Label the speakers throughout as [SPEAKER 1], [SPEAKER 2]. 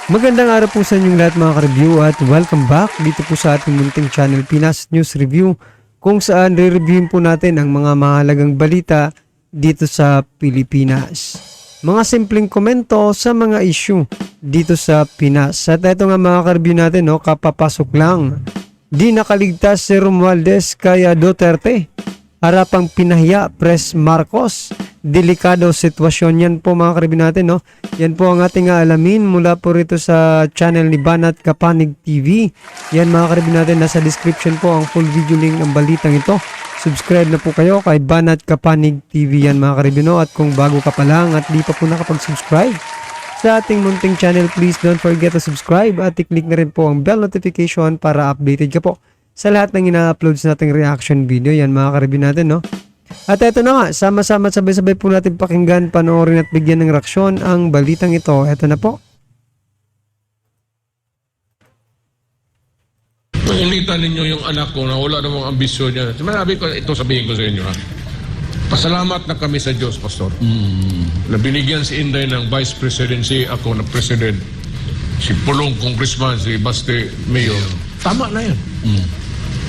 [SPEAKER 1] Magandang araw po sa inyong lahat mga ka-review at welcome back dito po sa ating munting channel Pinas News Review, kung saan re-reviewin po natin ang mga mahalagang balita dito sa Pilipinas. Mga simpleng komento sa mga issue dito sa Pinas. At ito nga mga ka-review natin, kapapasok lang. Di nakaligtas si Romualdez kaya Duterte. Harapang pinahiya Pres Marcos. Delikado sitwasyon yan po mga ka-review natin. Yan po ang ating alamin mula po rito sa channel ni Banat Kapanig TV. Yan mga ka-review natin, nasa description po ang full video link ng balitang ito. Subscribe na po kayo kay Banat Kapanig TV yan mga ka-review. At kung bago ka pa lang at di pa po nakapag-subscribe sa ating munting channel, please don't forget to subscribe at i-click na rin po ang bell notification para updated ka po sa lahat ng ina-uploads nating reaction video. Yan mga ka-review natin, At ito na nga, sama-sama at sabay-sabay po natin pakinggan, panoorin at bigyan ng reaksyon ang balitang ito. Ito na po.
[SPEAKER 2] Ulitan ninyo yung anak ko na wala namang ambisyon niya. Sabi ko, ito sabihin ko sa inyo, Pasalamat na kami sa Diyos, Pastor. Na binigyan si Inday ng Vice Presidency, ako na President, si Pulong Congressman, si Baste Mayor. Tama na yan.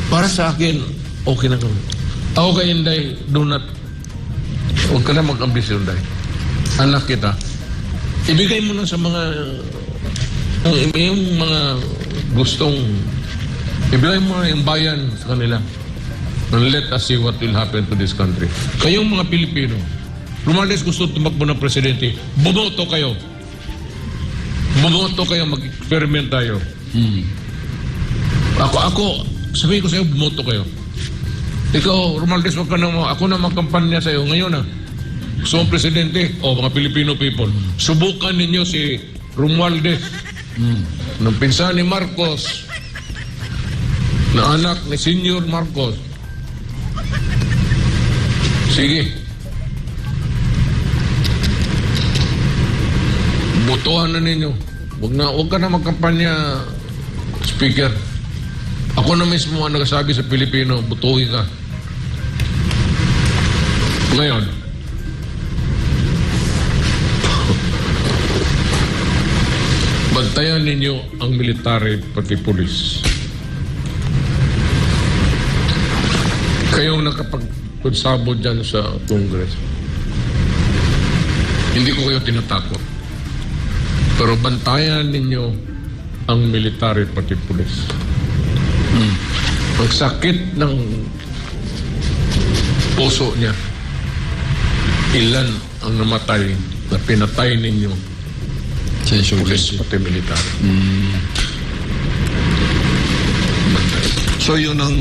[SPEAKER 2] Para sa akin, okay na kami. Ako kay Inday, huwag ka na mag-ambisyon, Inday. Anak kita. Ibigay mo na sa mga yung mga gustong ibigay mo na yung bayan sa kanila. And let us see what will happen to this country. Kayong mga Pilipino, Romualdez gusto tumakbo ng presidente, bumoto kayo. Bumoto kayo, mag-experiment tayo. Ako, sabihin ko sa'yo, bumoto kayo. Ikaw, Romualdez, wag ka na ako na magkampanya sa'yo. Ngayon gusto mong presidente, mga Filipino people, subukan ninyo si Romualdez, ng pinsan ni Marcos, na anak ni Senior Marcos. Sige. Botohan na ninyo. Huwag ka na magkampanya, speaker. Ako na mismo ang nagsasabi sa Pilipino, butuhin ka. Ngayon, bantayan ninyo ang military pati pulis. Kayong nakapagkunsabo dyan sa Congress. Hindi ko kayo tinatakot. Pero bantayan ninyo ang military pati pulis. Ang sakit ng puso niya. Ilan ang namatay na pinatay ninyo sa pulis pati military.
[SPEAKER 3] So yun ang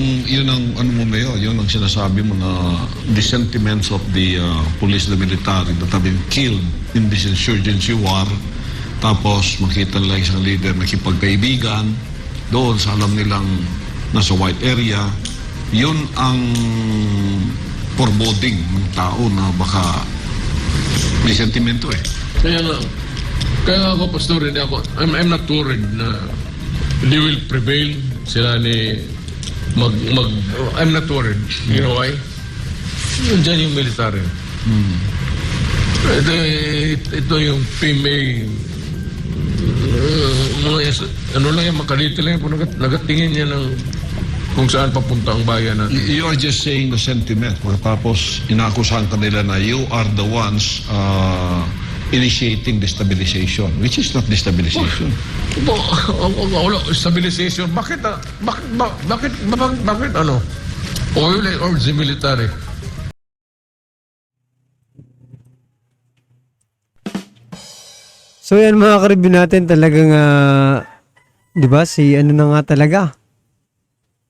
[SPEAKER 3] ano mo Mayor, yun ang sinasabi mo na the sentiments of the police, the military that have been killed in this insurgency war, tapos makita nila isang leader nakipagkaibigan doon sa alam nilang nasa white area, yun ang foreboding ng tao na baka may sentimento
[SPEAKER 2] Kaya ako, Pastor, I'm not worried na they will prevail sila ni I'm not worried. You know why? Diyan yung military. Ito yung PMA. Ano lang yan, makalito lang yan. Nagatingin niya ng kung saan papunta ang bayan natin.
[SPEAKER 3] You are just saying the sentiment. Tapos inaakusahan ka nila na you are the ones initiating destabilization, which is not destabilization.
[SPEAKER 2] Wala, stabilization. Bakit ano? Oil or the military?
[SPEAKER 1] So yan mga ka-review natin, talagang di ba si ano na nga talaga,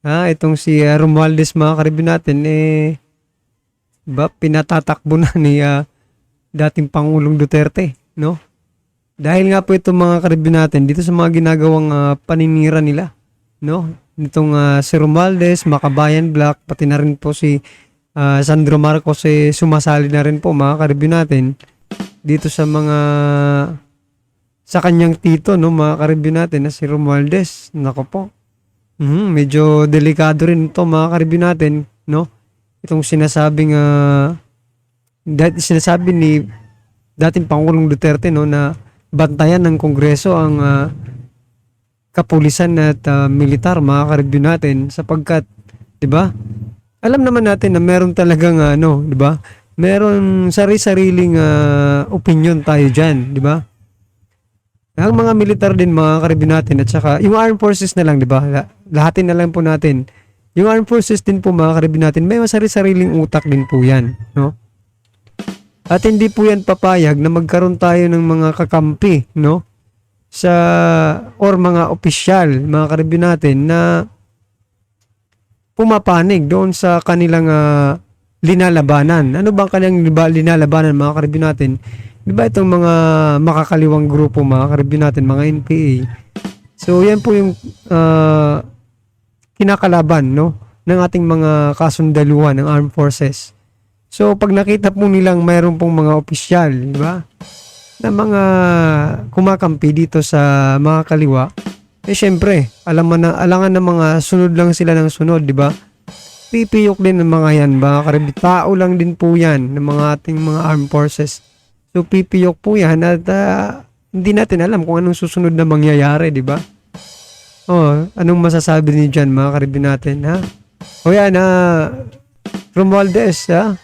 [SPEAKER 1] itong si Romualdez mga ka-review natin, diba pinatatakbo na ni dating Pangulong Duterte, no? Dahil nga po itong mga ka-review natin dito sa mga ginagawang paninira nila, no? Nitong si Romualdez, Makabayan Black, pati na rin po si Sandro Marcos, sumasali na rin po mga ka-review natin dito sa sa kanyang tito, no, mga ka-review natin na si Romualdez. Nako po. Medyo delikado rin ito mga ka-review natin, no? Itong sinasabing sinasabi ni dating Pangulong Duterte, no, na bantayan ng Kongreso ang kapulisan at militar, mga ka-review natin, sapagkat, di ba? Alam naman natin na meron talagang di ba? Meron sari-sariling opinion tayo diyan, di ba? Ang mga militar din, mga ka-review natin, at saka yung armed forces na lang, di ba? Lahatin na lang po natin. Yung armed forces din po, mga ka-review natin, may sari-sariling utak din po yan, no? At hindi po yan papayag na magkaroon tayo ng mga kakampi, no? Or mga opisyal, mga ka-review natin, na pumapanig doon sa kanilang linalabanan. Ano ba ang kanilang linalabanan, mga ka-review natin? Di ba itong mga makakaliwang grupo, mga ka-review natin, mga NPA? So, yan po yung kinakalaban, no, ng ating mga kasundaluhan ng armed forces. So, pag nakita po nilang mayroon pong mga opisyal, di ba, na mga kumakampi dito sa mga kaliwa, syempre, alangan ng mga sunod lang sila ng sunod, di ba? Pipiyok din ng mga yan, mga ka-review. Tao lang din po yan ng mga ating mga armed forces. So, pipiyok po yan at hindi natin alam kung anong susunod na mangyayari, di ba? Anong masasabi niyo dyan, mga ka-review natin, ha? O yan, Romualdez, ha?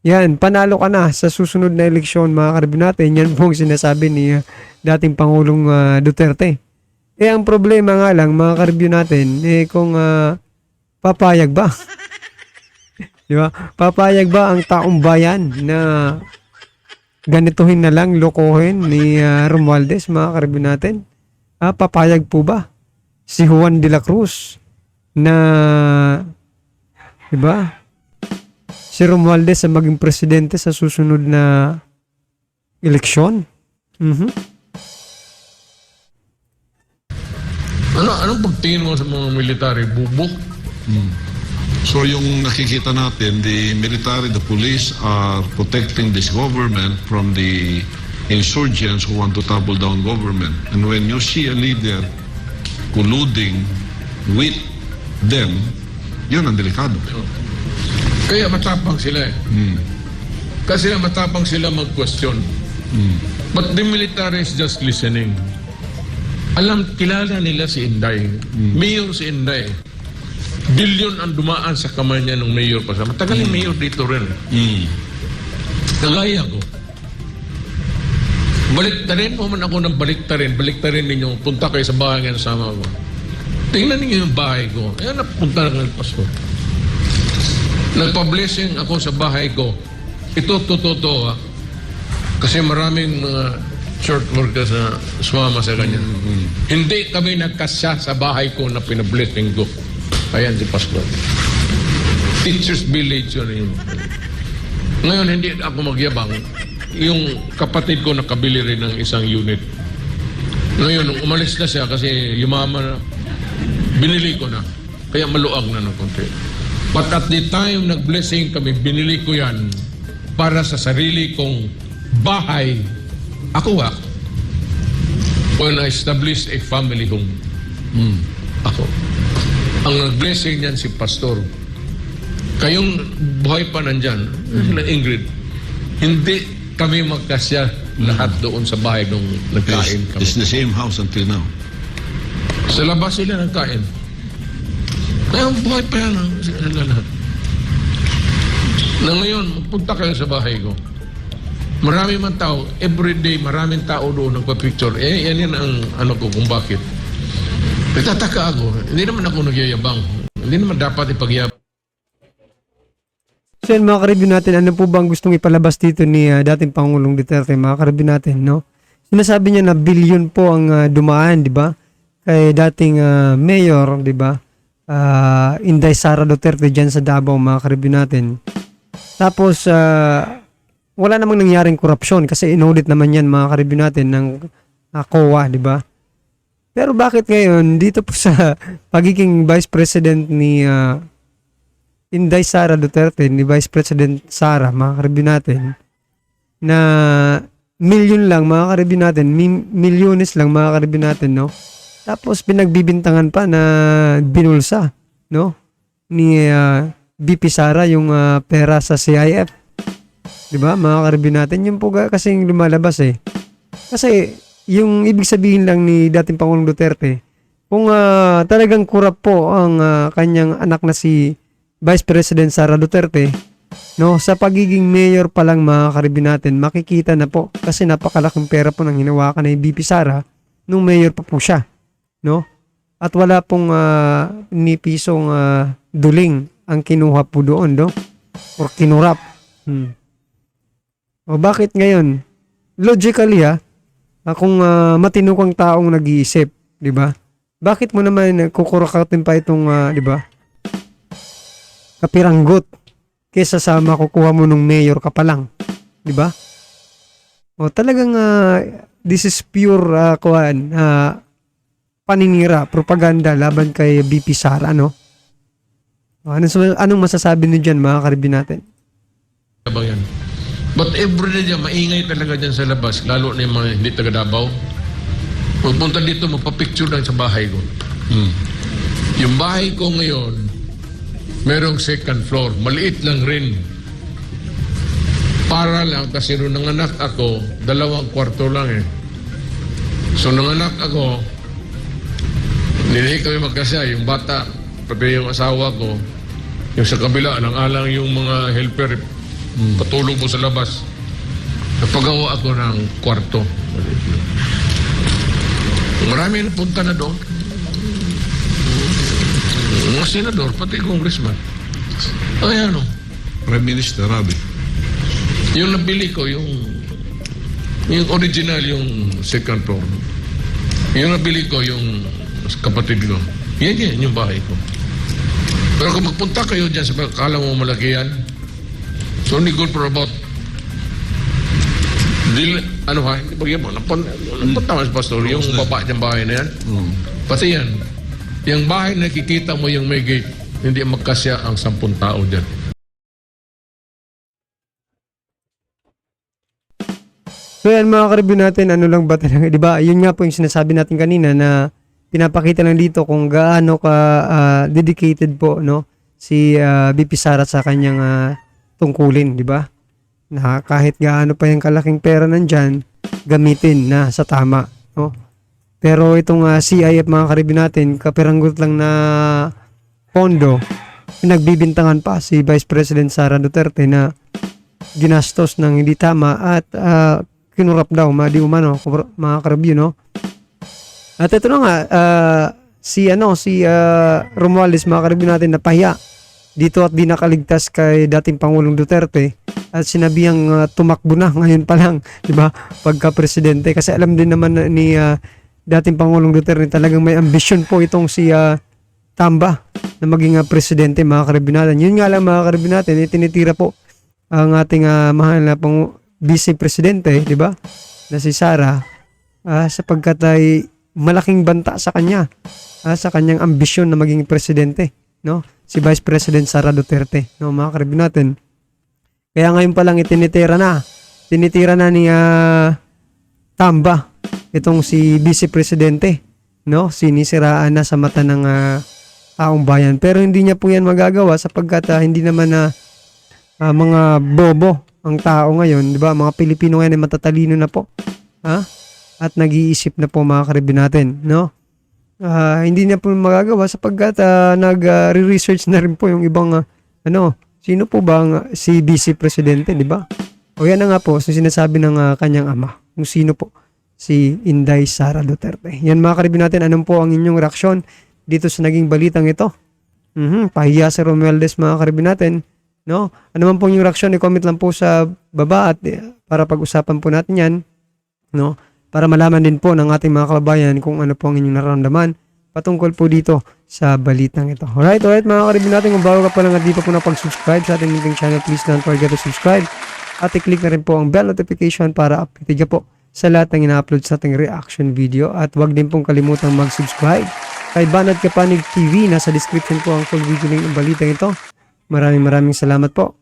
[SPEAKER 1] Yan, panalo ka na sa susunod na eleksyon, mga ka-review natin. Yan po ang sinasabi ni dating Pangulong Duterte. Ang problema nga lang, mga ka-review natin, kung papayag ba? Di ba? Papayag ba ang taong bayan na ganituhin na lang, lokohin ni Romualdez, mga ka-review natin? Papayag po ba si Juan de la Cruz na, di ba, si Romualdez ang maging presidente sa susunod na eleksyon?
[SPEAKER 2] Anong pagtingin mo sa mga military? Bubok?
[SPEAKER 3] So yung nakikita natin, the military, the police are protecting this government from the insurgents who want to topple down government. And when you see a leader colluding with them, yun ang delikado.
[SPEAKER 2] Kaya matapang sila eh. Kasi matapang sila mag-question. But the military is just listening. Kilala nila si Inday. Mayor si Inday. Bilyon ang dumaan sa kamay niya ng mayor pa. Matagal yung mayor dito rin. Kagaya ko. Baliktarin mo man ako ng baliktarin. Baliktarin ninyo. Punta kayo sa bahay ng sama ko. Tingnan ninyo yung bahay ko. Ayan, napunta na ng pastor. Nagpa-blessing ako sa bahay ko. Ito, totoo. Kasi maraming mga church workers na sumama sa kanya. Hindi kami nagkasya sa bahay ko na pinablessing ko. Ayan si pastor. Teachers village yun. Ngayon, hindi ako magyabang. Yung kapatid ko nakabili rin ng isang unit. Ngayon, nung umalis na siya kasi yumaman na, binili ko na. Kaya maluag na ng konti. But at the time nag-blessing kami, binili ko yan para sa sarili kong bahay. Ako when I established a family home. Ako. Ang nag-blessing niyan si pastor. Kayong buhay pa nandyan, Ingrid, hindi kami magkasya lahat doon sa bahay nung nagkain kami.
[SPEAKER 3] It's the same house until now.
[SPEAKER 2] Sa labas sila nagkain. Kaya buhay pa yan sila lahat. Na ngayon, magpunta kayo sa bahay ko. Marami man tao, everyday, maraming tao doon nagpa-picture. Yan ang ano ko kung bakit. Nagtataka ako. Hindi naman ako nagyayabang. Hindi naman dapat ipagyabang.
[SPEAKER 1] So yun, mga ka-review natin, ano po bang gustong ipalabas dito ni dating Pangulong Duterte, mga ka-review natin, no? Sinasabi niya na bilyon po ang dumaan, di ba? Kay dating mayor, di ba? Inday Sara Duterte dyan sa Davao, mga ka-review natin. Tapos, wala namang nangyaring korupsyon kasi inaudit naman yan, mga ka-review natin, ng COA, di ba? Pero bakit ngayon, dito po sa pagiging Vice President ni Inday Sara Duterte, ni Vice President Sara, mga ka-review natin, na milyon lang, mga ka-review natin, milyones lang, mga ka-review natin, no? Tapos, pinagbibintangan pa na binulsa, no? Ni VP Sara yung pera sa CIF. Diba, mga ka-review natin? Yung po kasing lumalabas eh. Kasi yung ibig sabihin lang ni dating Pangulong Duterte, kung talagang kurap po ang kanyang anak na si Vice President Sara Duterte, no, sa pagiging mayor pa lang mga karibin natin, makikita na po kasi napakalaking pera po nang hinawakan na yung BP Sara nung mayor pa po siya, no? At wala pong ni pisong duling ang kinuha po doon, no? Or kinurap. O bakit ngayon? Logically kung matino kang taong nag-iisip, di ba? Bakit mo naman kukurakatin pa itong, di ba? Kapiranggot kaysa sa makukuha mo nung mayor ka pa lang, di ba? O talagang this is pure paninira, propaganda laban kay BP Sara, no? Anong masasabi niyo diyan mga karibin natin?
[SPEAKER 2] Davao yan. But every day dyan, maingay talaga dyan sa labas, lalo na yung mga hindi taga Davao. Pagpunta dito, magpa-picture lang sa bahay ko. Yung bahay ko ngayon, merong second floor. Maliit lang rin. Para lang, kasi nung nanganak ako, 2 kwarto lang eh. So nanganak ako, nilihi kami magkasya, yung bata, pati yung asawa ko, yung sa kabila, nang-alang yung mga helper, patulog mo sa labas. Napagawa ako ng kwarto. Marami napunta na doon. Mga senador, pati congressman. Ay ano?
[SPEAKER 3] Prime Minister, Rabi.
[SPEAKER 2] Yung nabili ko, yung original, yung second floor. Yung nabili ko, yung kapatid ko. Yan yung bahay ko. Pero kung magpunta kayo dyan, sa kala mo malaki yan, it's only good for about hindi bagay mo, napunta mas pastor, yung baba dyan bahay na yan. Pati yan, yung bahay na nakikita mo yung may gate, hindi magkasya ang 10 tao dyan.
[SPEAKER 1] So yan mga karibin natin, ano lang ba talaga, di ba? Yun nga po yung sinasabi natin kanina na pinapakita lang dito kung gaano ka dedicated po, no, si BP Sara sa kanyang tungkulin, di ba? Na kahit gaano pa yung kalaking pera nandyan, gamitin na sa tama, no? Pero itong CIF mga karibin natin, kapiranggot lang na pondo, pinagbibintangan pa si Vice President Sara Duterte na ginastos ng hindi tama at kinurap daw, di umano, mga karibin, no? At ito na nga, si Romualdez mga karibin natin napahiya dito at di nakaligtas kay dating Pangulong Duterte at sinabihang tumakbo na ngayon pa lang, di ba, pagka-presidente. Kasi alam din naman ni dating Pangulong Duterte talagang may ambisyon po itong si Tamba na maging presidente mga karibin natin. Yun nga lang mga karibin natin, tinitira po ang ating mahal na vice presidente, di ba, na si Sara, sapagkat ay malaking banta sa kanya, sa kanyang ambisyon na maging presidente, no? Si Vice President Sara Duterte, no, mga karibin natin. Kaya ngayon pa lang tinitira na ni Tamba itong si Vice Presidente, no? Sinisiraan na sa mata ng taong bayan. Pero hindi niya po yan magagawa sapagkat hindi naman mga bobo ang tao ngayon, di ba? Mga Pilipino ngayon ay matatalino na po. At nag-iisip na po mga karibin natin, no? Hindi niya po magagawa sapagkat nag-research na rin po yung ibang sino po ba si Vice Presidente, di ba? O yan na nga po, sinasabi ng kanyang ama, kung sino po si Inday Sara Duterte. Yan mga karibin natin, anong po ang inyong reaksyon dito sa naging balitang ito? Pahiya si Romualdez mga karibin natin, no? Ano man po yung reaksyon, i-comment lang po sa baba at para pag-usapan po natin yan, no? Para malaman din po ng ating mga kababayan kung ano po ang inyong nararamdaman patungkol po dito sa balitang ito. Alright mga karibin natin, kung bago ka pa lang at di pa po napag-subscribe sa ating munting channel, please don't forget to subscribe at i-click na rin po ang bell notification para updated ka po sa lahat ng ina-upload sa ating reaction video. At wag din pong kalimutang mag-subscribe kay Banat Kapanig TV. Nasa description po ang full video link ng balitang ito. Maraming salamat po.